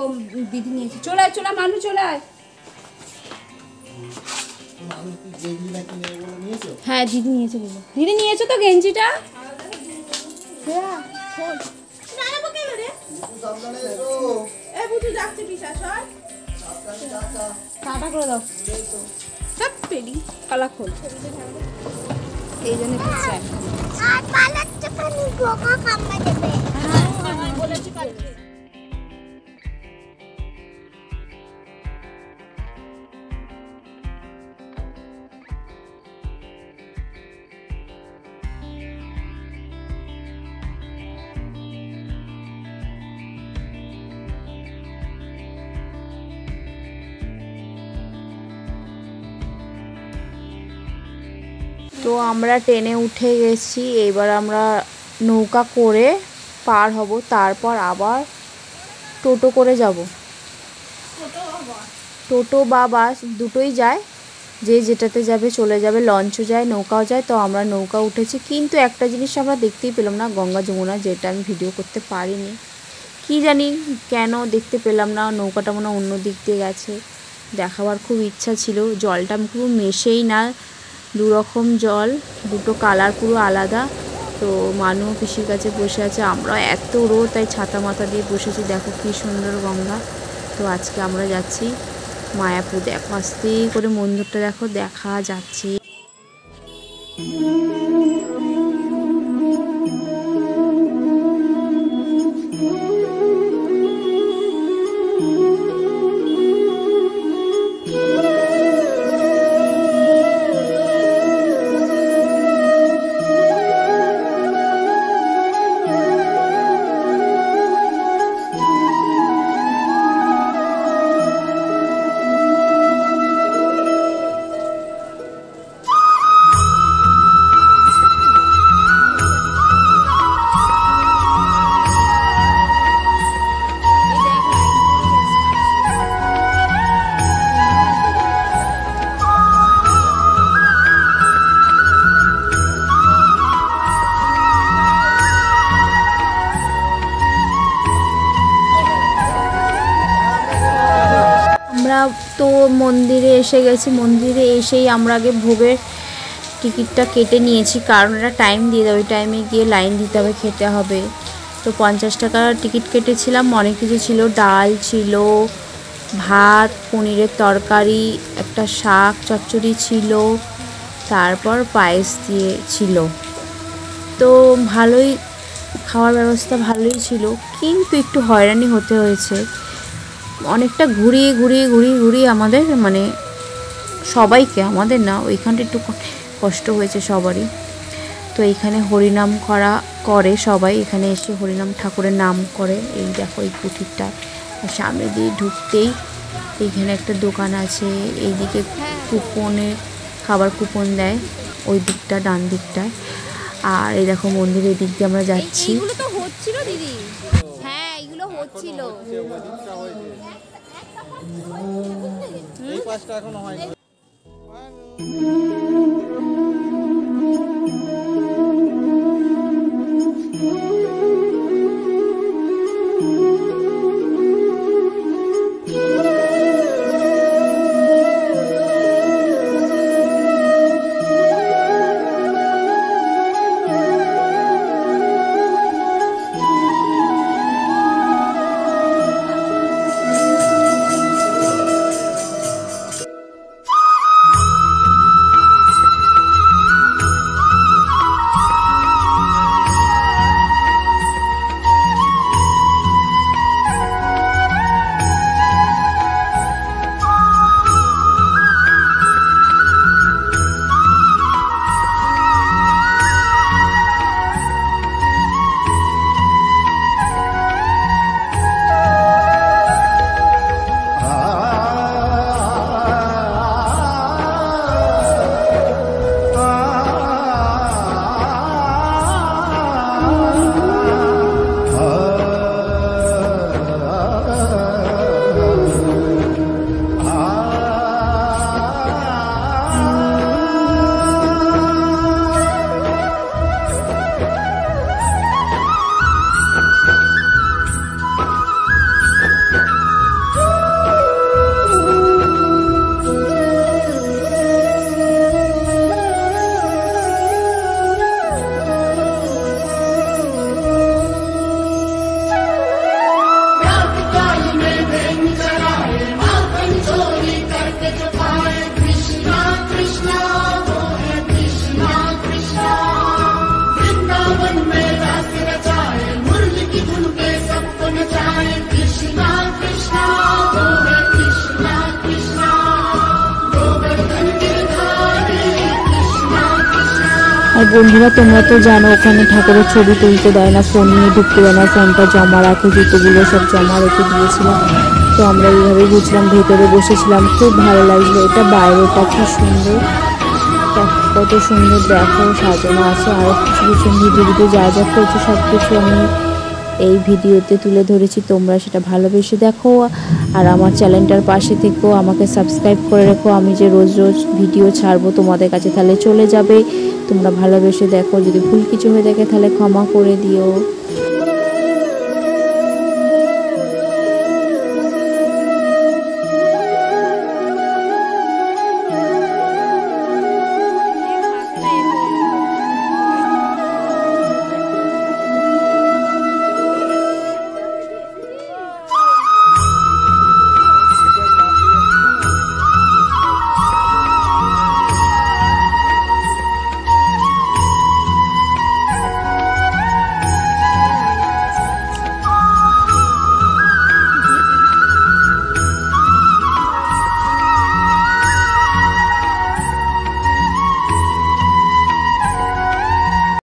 ও দিদি নিয়েছে, চলে আয় চলে মানু চলে আয়। হ্যাঁ দিদি নিয়েছে বলো, দিদি নিয়েছো তো গেঞ্জিটা। টাটা করে দাও, কালা খোল, এই জন্য তো আমরা ট্রেনে উঠে গেছি। এবার আমরা নৌকা করে পার হব, তারপর আবার টোটো করে যাব। টোটো বা বাস দুটোই যায়, যে যেটাতে যাবে চলে যাবে, লঞ্চও যায় নৌকাও যায়। তো আমরা নৌকা উঠেছি, কিন্তু একটা জিনিস আমরা দেখতেই পেলাম না, গঙ্গা যমুনা, যেটা আমি ভিডিও করতে পারিনি। কি জানি কেন দেখতে পেলাম না, নৌকাটা মনে অন্য দিক দিয়ে গেছে। দেখাবার খুব ইচ্ছা ছিল। জলটা পুরো মেশেই না, দুরকম জল, দুটো কালার পুরো আলাদা। তো মানু পিসির কাছে বসে আছে, আমরা এত রোদ তাই ছাতা মাথা দিয়ে বসেছি। দেখো কি সুন্দর গঙ্গা। তো আজকে আমরা যাচ্ছি মায়াপুর। দেখো আস্তে করে মন্দিরটা দেখো দেখা যাচ্ছে। তো মন্দিরে এসে গেছি। মন্দিরে এসেই আমরা আগে ভোগের টিকিটটা কেটে নিয়েছি, কারণ এটা টাইম দিয়ে দেবে, ওই টাইমে গিয়ে লাইন দিতে হবে, খেতে হবে। তো 50 টাকার টিকিট কেটেছিলাম। অনেক কিছু ছিল, ডাল ছিল, ভাত, পনিরের তরকারি, একটা শাক চচ্চড়ি ছিল, তারপর পায়েস দিয়ে ছিল। তো ভালোই খাওয়ার ব্যবস্থা ভালোই ছিল, কিন্তু একটু হয়রানি হতে হয়েছে। অনেকটা ঘুরিয়ে আমাদের মানে সবাইকে, আমাদের না, ওইখানটা একটু কষ্ট হয়েছে সবারই। তো এইখানে হরিনাম করে সবাই, এখানে এসে হরিনাম ঠাকুরের নাম করে। এই দেখো এই কুঠিরটা সামনে দিয়ে ঢুকতেই এইখানে একটা দোকান আছে। এইদিকে কুপনের খাবার কুপন দেয়, ওই দিকটা ডান দিকটায়। আর এই দেখো মন্দিরের দিক দিয়ে আমরা যাচ্ছি। এইগুলো তো হচ্ছিল দিদি, হ্যাঁ এইগুলো হচ্ছিল। এই পাঁচটা এখনো হয়নি। আর বন্ধুরা তোমরা তো জানো ওখানে ঠাকুরের ছবি তুলতে দেয় না, ফোন নিয়ে ঢুকতে দেয় না, ফোনটা জমা রাখে, জুতোগুলো সব জমা রেখে দিয়েছিলাম। তো আমরা এইভাবে বুঝলাম, ভেতরে বসেছিলাম, খুব ভালো লাগলো। এটা বাইরেটা কি সুন্দর, কত সুন্দর দেখো সাজানো আছে। আরও কিছু কিছু ভিডিও যা যা করছে সব কিছু আমি এই ভিডিওতে তুলে ধরেছি, তোমরা সেটা ভালোবেসে দেখো। আর আমার চ্যানেলটার পাশে থেকেও আমাকে সাবস্ক্রাইব করে রেখো, আমি যে রোজ রোজ ভিডিও ছাড়বো তোমাদের কাছে তাহলে চলে যাবে। তোমরা ভালোবেসে দেখো, যদি ভুল কিছু হয়ে থাকে তাহলে ক্ষমা করে দিও।